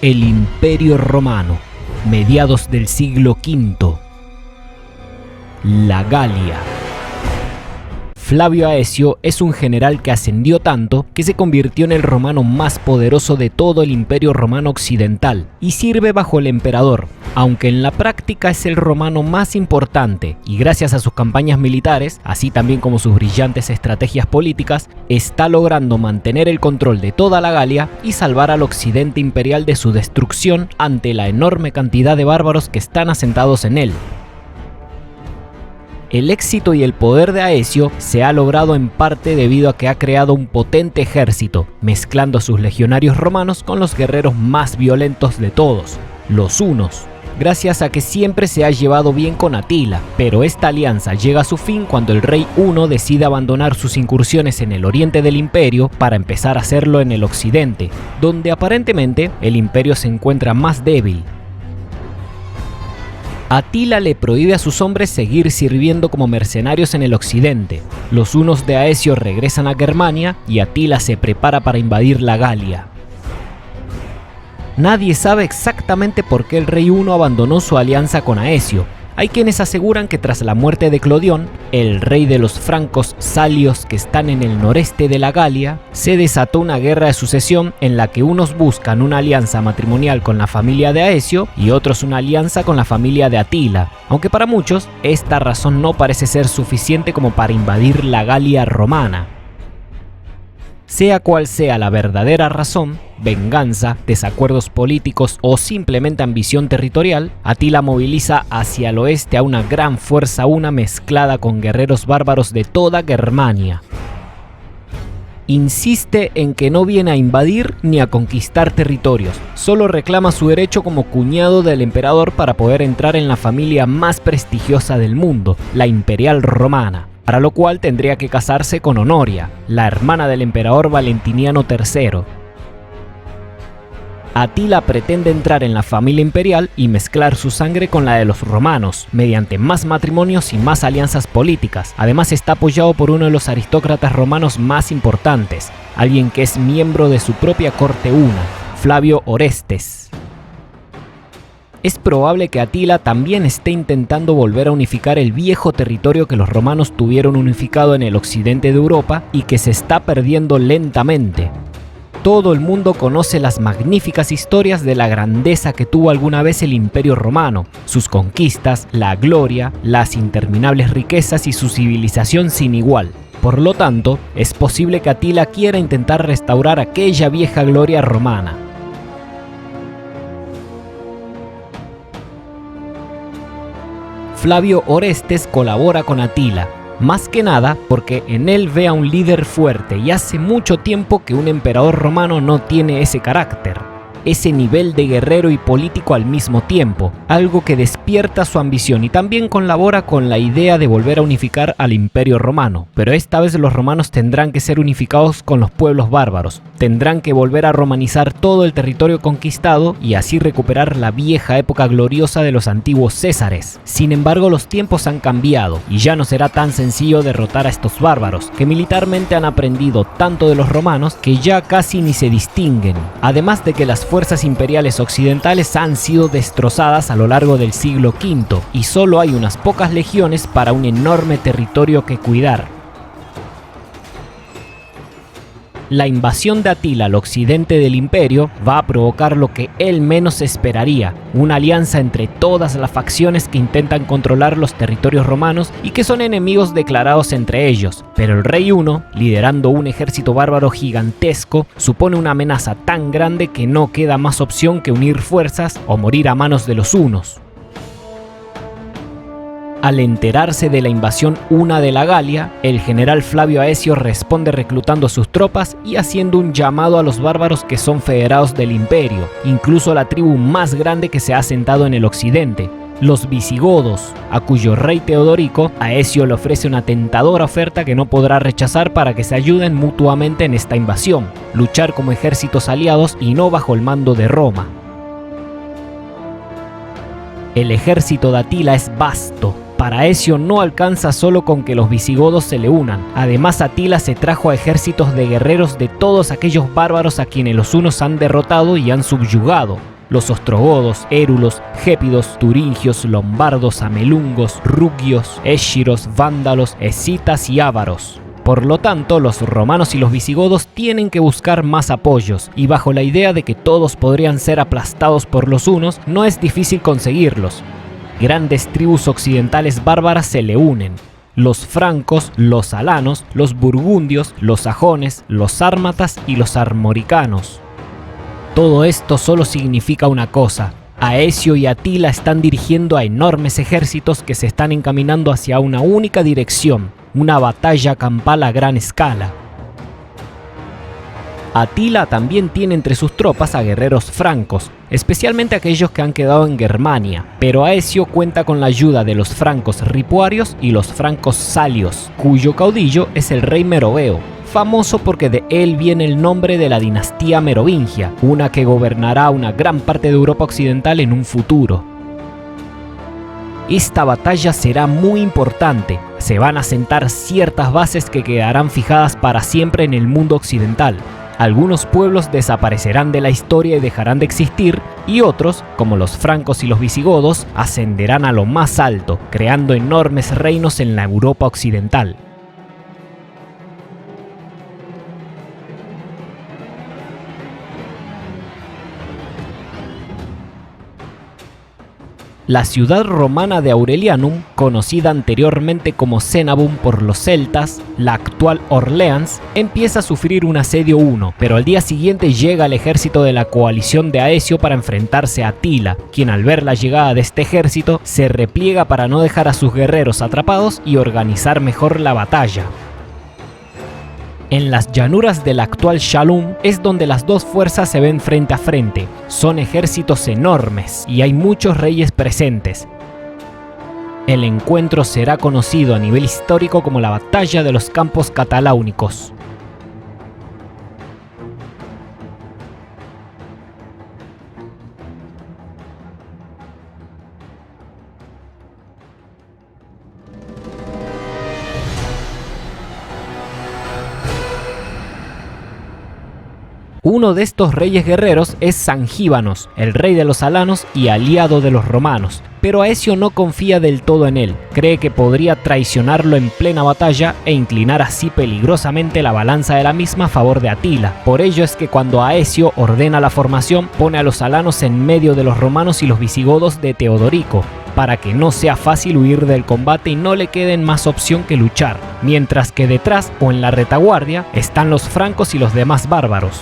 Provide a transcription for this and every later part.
El Imperio Romano, mediados del siglo V. La Galia. Flavio Aecio es un general que ascendió tanto que se convirtió en el romano más poderoso de todo el Imperio Romano Occidental y sirve bajo el emperador, aunque en la práctica es el romano más importante y gracias a sus campañas militares, así también como sus brillantes estrategias políticas, está logrando mantener el control de toda la Galia y salvar al occidente imperial de su destrucción ante la enorme cantidad de bárbaros que están asentados en él. El éxito y el poder de Aecio se ha logrado en parte debido a que ha creado un potente ejército, mezclando a sus legionarios romanos con los guerreros más violentos de todos, los hunos, gracias a que siempre se ha llevado bien con Atila, pero esta alianza llega a su fin cuando el rey huno decide abandonar sus incursiones en el oriente del imperio para empezar a hacerlo en el occidente, donde aparentemente el imperio se encuentra más débil. Atila le prohíbe a sus hombres seguir sirviendo como mercenarios en el occidente. Los hunos de Aecio regresan a Germania y Atila se prepara para invadir la Galia. Nadie sabe exactamente por qué el rey huno abandonó su alianza con Aecio. Hay quienes aseguran que tras la muerte de Clodión, el rey de los francos salios que están en el noreste de la Galia, se desató una guerra de sucesión en la que unos buscan una alianza matrimonial con la familia de Aecio y otros una alianza con la familia de Atila, aunque para muchos esta razón no parece ser suficiente como para invadir la Galia romana. Sea cual sea la verdadera razón, venganza, desacuerdos políticos o simplemente ambición territorial, Atila moviliza hacia el oeste a una gran fuerza huna mezclada con guerreros bárbaros de toda Germania. Insiste en que no viene a invadir ni a conquistar territorios, solo reclama su derecho como cuñado del emperador para poder entrar en la familia más prestigiosa del mundo, la imperial romana, para lo cual tendría que casarse con Honoria, la hermana del emperador Valentiniano III. Atila pretende entrar en la familia imperial y mezclar su sangre con la de los romanos, mediante más matrimonios y más alianzas políticas. Además está apoyado por uno de los aristócratas romanos más importantes, alguien que es miembro de su propia corte huna, Flavio Orestes. Es probable que Atila también esté intentando volver a unificar el viejo territorio que los romanos tuvieron unificado en el occidente de Europa y que se está perdiendo lentamente. Todo el mundo conoce las magníficas historias de la grandeza que tuvo alguna vez el Imperio Romano, sus conquistas, la gloria, las interminables riquezas y su civilización sin igual. Por lo tanto, es posible que Atila quiera intentar restaurar aquella vieja gloria romana. Flavio Orestes colabora con Atila, más que nada porque en él ve a un líder fuerte y hace mucho tiempo que un emperador romano no tiene ese carácter, ese nivel de guerrero y político al mismo tiempo, algo que despierta su ambición y también colabora con la idea de volver a unificar al Imperio Romano. Pero esta vez los romanos tendrán que ser unificados con los pueblos bárbaros, tendrán que volver a romanizar todo el territorio conquistado y así recuperar la vieja época gloriosa de los antiguos Césares. Sin embargo, los tiempos han cambiado y ya no será tan sencillo derrotar a estos bárbaros, que militarmente han aprendido tanto de los romanos que ya casi ni se distinguen, además de que las fuerzas imperiales occidentales han sido destrozadas a lo largo del siglo V y solo hay unas pocas legiones para un enorme territorio que cuidar. La invasión de Atila al occidente del imperio va a provocar lo que él menos esperaría, una alianza entre todas las facciones que intentan controlar los territorios romanos y que son enemigos declarados entre ellos, pero el rey huno, liderando un ejército bárbaro gigantesco, supone una amenaza tan grande que no queda más opción que unir fuerzas o morir a manos de los hunos. Al enterarse de la invasión huna de la Galia, el general Flavio Aecio responde reclutando sus tropas y haciendo un llamado a los bárbaros que son federados del imperio, incluso la tribu más grande que se ha asentado en el occidente, los visigodos, a cuyo rey Teodorico, Aecio le ofrece una tentadora oferta que no podrá rechazar para que se ayuden mutuamente en esta invasión, luchar como ejércitos aliados y no bajo el mando de Roma. El ejército de Atila es vasto. Para Aecio no alcanza solo con que los visigodos se le unan. Además, Atila se trajo a ejércitos de guerreros de todos aquellos bárbaros a quienes los hunos han derrotado y han subyugado. los ostrogodos, érulos, gépidos, turingios, lombardos, amelungos, rugios, ésciros, vándalos, escitas y ávaros. Por lo tanto, los romanos y los visigodos tienen que buscar más apoyos, y bajo la idea de que todos podrían ser aplastados por los hunos, no es difícil conseguirlos. Grandes tribus occidentales bárbaras se le unen: los francos, los alanos, los burgundios, los sajones, los sármatas y los armoricanos. Todo esto solo significa una cosa: Aecio y Atila están dirigiendo a enormes ejércitos que se están encaminando hacia una única dirección, una batalla campal a gran escala. Atila también tiene entre sus tropas a guerreros francos, especialmente aquellos que han quedado en Germania, pero Aecio cuenta con la ayuda de los francos ripuarios y los francos salios, cuyo caudillo es el rey Meroveo, famoso porque de él viene el nombre de la dinastía merovingia, una que gobernará una gran parte de Europa occidental en un futuro. Esta batalla será muy importante, se van a sentar ciertas bases que quedarán fijadas para siempre en el mundo occidental. Algunos pueblos desaparecerán de la historia y dejarán de existir, y otros, como los francos y los visigodos, ascenderán a lo más alto, creando enormes reinos en la Europa occidental. La ciudad romana de Aurelianum, conocida anteriormente como Cenabum por los celtas, la actual Orleans, empieza a sufrir un asedio huno, pero al día siguiente llega el ejército de la coalición de Aecio para enfrentarse a Atila, quien al ver la llegada de este ejército se repliega para no dejar a sus guerreros atrapados y organizar mejor la batalla. En las llanuras del actual Shalum es donde las dos fuerzas se ven frente a frente. Son ejércitos enormes y hay muchos reyes presentes. El encuentro será conocido a nivel histórico como la Batalla de los Campos Cataláunicos. Uno de estos reyes guerreros es Sangíbanos, el rey de los alanos y aliado de los romanos, pero Aecio no confía del todo en él, cree que podría traicionarlo en plena batalla e inclinar así peligrosamente la balanza de la misma a favor de Atila. Por ello es que cuando Aecio ordena la formación, pone a los alanos en medio de los romanos y los visigodos de Teodorico, para que no sea fácil huir del combate y no le queden más opción que luchar, mientras que detrás o en la retaguardia están los francos y los demás bárbaros.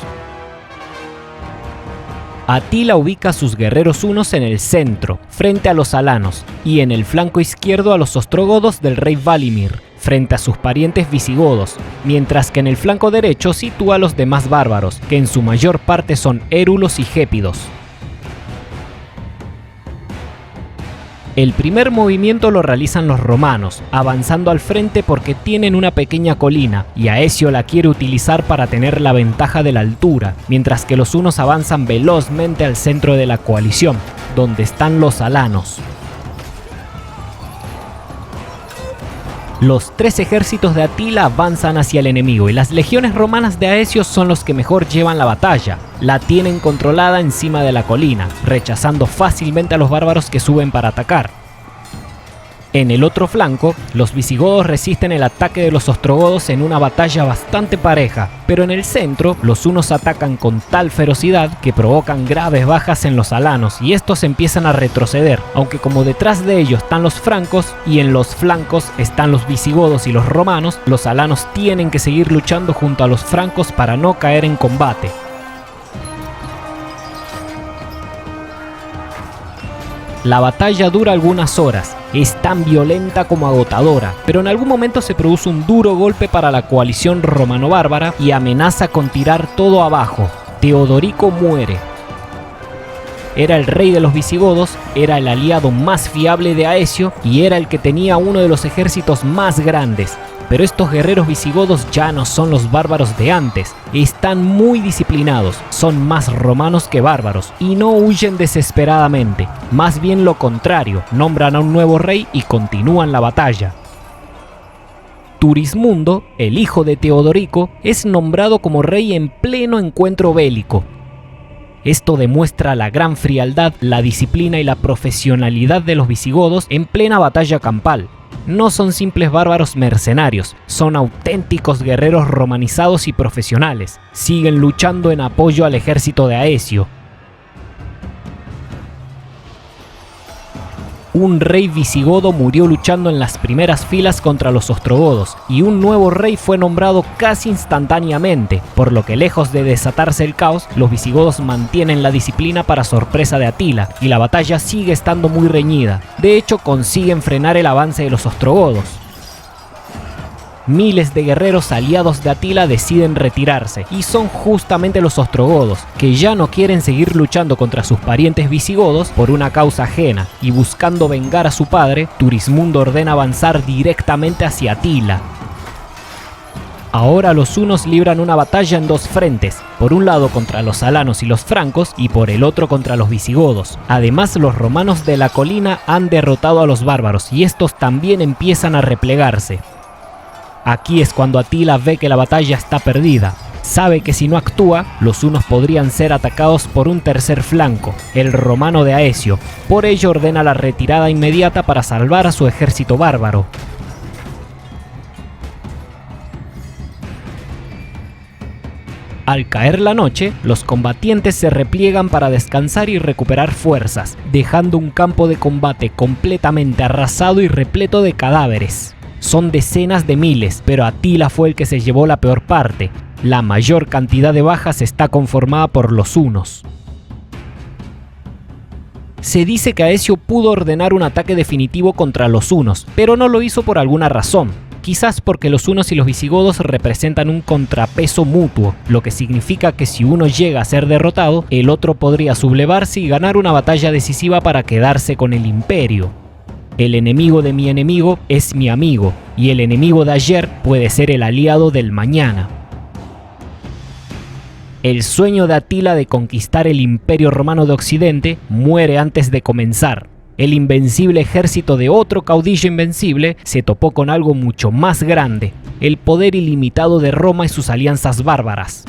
Atila ubica a sus guerreros hunos en el centro, frente a los alanos, y en el flanco izquierdo a los ostrogodos del rey Valimir, frente a sus parientes visigodos, mientras que en el flanco derecho sitúa a los demás bárbaros, que en su mayor parte son érulos y gépidos. El primer movimiento lo realizan los romanos, avanzando al frente porque tienen una pequeña colina, y Aecio la quiere utilizar para tener la ventaja de la altura, mientras que los hunos avanzan velozmente al centro de la coalición, donde están los alanos. Los tres ejércitos de Atila avanzan hacia el enemigo y las legiones romanas de Aecio son los que mejor llevan la batalla. La tienen controlada encima de la colina, rechazando fácilmente a los bárbaros que suben para atacar. En el otro flanco, los visigodos resisten el ataque de los ostrogodos en una batalla bastante pareja, pero en el centro, los hunos atacan con tal ferocidad que provocan graves bajas en los alanos y estos empiezan a retroceder, aunque como detrás de ellos están los francos y en los flancos están los visigodos y los romanos, los alanos tienen que seguir luchando junto a los francos para no caer en combate. La batalla dura algunas horas, es tan violenta como agotadora, pero en algún momento se produce un duro golpe para la coalición romano-bárbara y amenaza con tirar todo abajo. Teodorico muere. Era el rey de los visigodos, era el aliado más fiable de Aecio y era el que tenía uno de los ejércitos más grandes. Pero estos guerreros visigodos ya no son los bárbaros de antes, están muy disciplinados, son más romanos que bárbaros y no huyen desesperadamente, más bien lo contrario, nombran a un nuevo rey y continúan la batalla. Turismundo, el hijo de Teodorico, es nombrado como rey en pleno encuentro bélico. Esto demuestra la gran frialdad, la disciplina y la profesionalidad de los visigodos en plena batalla campal. No son simples bárbaros mercenarios, son auténticos guerreros romanizados y profesionales. Siguen luchando en apoyo al ejército de Aecio. Un rey visigodo murió luchando en las primeras filas contra los ostrogodos, y un nuevo rey fue nombrado casi instantáneamente, por lo que lejos de desatarse el caos, los visigodos mantienen la disciplina para sorpresa de Atila, y la batalla sigue estando muy reñida. De hecho, consiguen frenar el avance de los ostrogodos. Miles de guerreros aliados de Atila deciden retirarse, y son justamente los ostrogodos, que ya no quieren seguir luchando contra sus parientes visigodos por una causa ajena, y buscando vengar a su padre, Turismundo ordena avanzar directamente hacia Atila. Ahora los hunos libran una batalla en dos frentes, por un lado contra los alanos y los francos, y por el otro contra los visigodos. Además, los romanos de la colina han derrotado a los bárbaros, y estos también empiezan a replegarse. Aquí es cuando Atila ve que la batalla está perdida. Sabe que si no actúa, los hunos podrían ser atacados por un tercer flanco, el romano de Aecio. Por ello ordena la retirada inmediata para salvar a su ejército bárbaro. Al caer la noche, los combatientes se repliegan para descansar y recuperar fuerzas, dejando un campo de combate completamente arrasado y repleto de cadáveres. Son decenas de miles, pero Atila fue el que se llevó la peor parte. La mayor cantidad de bajas está conformada por los hunos. Se dice que Aecio pudo ordenar un ataque definitivo contra los hunos, pero no lo hizo por alguna razón. Quizás porque los hunos y los visigodos representan un contrapeso mutuo, lo que significa que si uno llega a ser derrotado, el otro podría sublevarse y ganar una batalla decisiva para quedarse con el imperio. El enemigo de mi enemigo es mi amigo, y el enemigo de ayer puede ser el aliado del mañana. El sueño de Atila de conquistar el Imperio Romano de Occidente muere antes de comenzar. El invencible ejército de otro caudillo invencible se topó con algo mucho más grande, el poder ilimitado de Roma y sus alianzas bárbaras.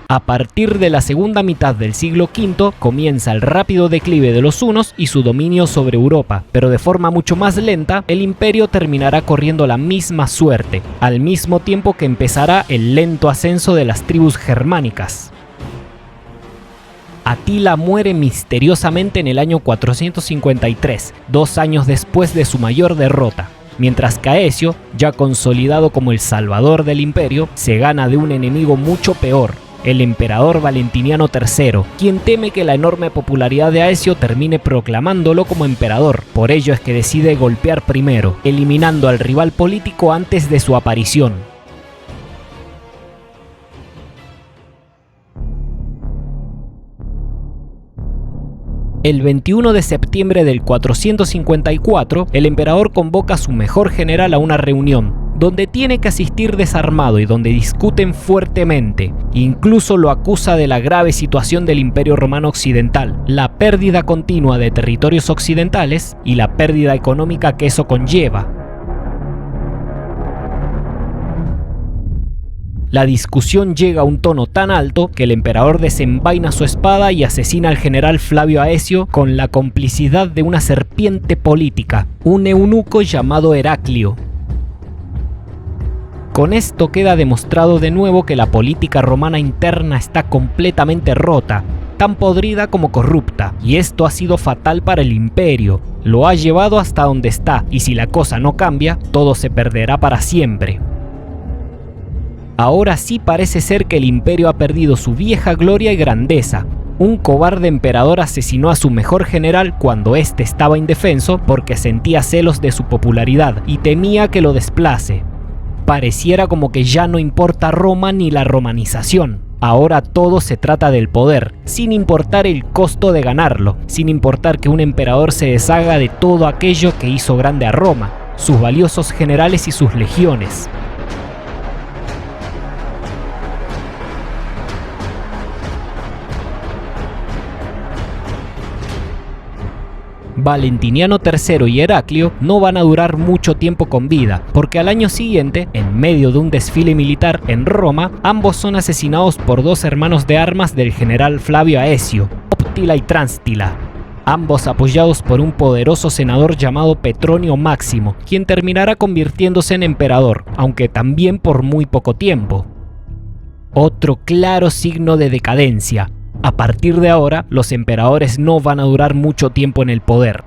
A partir de la segunda mitad del siglo V comienza el rápido declive de los hunos y su dominio sobre Europa, pero de forma mucho más lenta, el imperio terminará corriendo la misma suerte, al mismo tiempo que empezará el lento ascenso de las tribus germánicas. Atila muere misteriosamente en el año 453, 2 años después de su mayor derrota. Mientras que Aecio, ya consolidado como el salvador del imperio, se gana de un enemigo mucho peor, el emperador Valentiniano III, quien teme que la enorme popularidad de Aecio termine proclamándolo como emperador. Por ello es que decide golpear primero, eliminando al rival político antes de su aparición. El 21 de septiembre del 454, el emperador convoca a su mejor general a una reunión, donde tiene que asistir desarmado y donde discuten fuertemente. Incluso lo acusa de la grave situación del Imperio Romano Occidental, la pérdida continua de territorios occidentales y la pérdida económica que eso conlleva. La discusión llega a un tono tan alto que el emperador desenvaina su espada y asesina al general Flavio Aecio con la complicidad de una serpiente política, un eunuco llamado Heraclio. Con esto queda demostrado de nuevo que la política romana interna está completamente rota, tan podrida como corrupta, y esto ha sido fatal para el imperio. Lo ha llevado hasta donde está, y si la cosa no cambia, todo se perderá para siempre. Ahora sí parece ser que el imperio ha perdido su vieja gloria y grandeza. Un cobarde emperador asesinó a su mejor general cuando éste estaba indefenso porque sentía celos de su popularidad y temía que lo desplace. Pareciera como que ya no importa Roma ni la romanización. Ahora todo se trata del poder, sin importar el costo de ganarlo, sin importar que un emperador se deshaga de todo aquello que hizo grande a Roma, sus valiosos generales y sus legiones. Valentiniano III y Heraclio no van a durar mucho tiempo con vida, porque al año siguiente, en medio de un desfile militar en Roma, ambos son asesinados por dos hermanos de armas del general Flavio Aecio, Optila y Transtila, ambos apoyados por un poderoso senador llamado Petronio Máximo, quien terminará convirtiéndose en emperador, aunque también por muy poco tiempo. Otro claro signo de decadencia. A partir de ahora, los emperadores no van a durar mucho tiempo en el poder.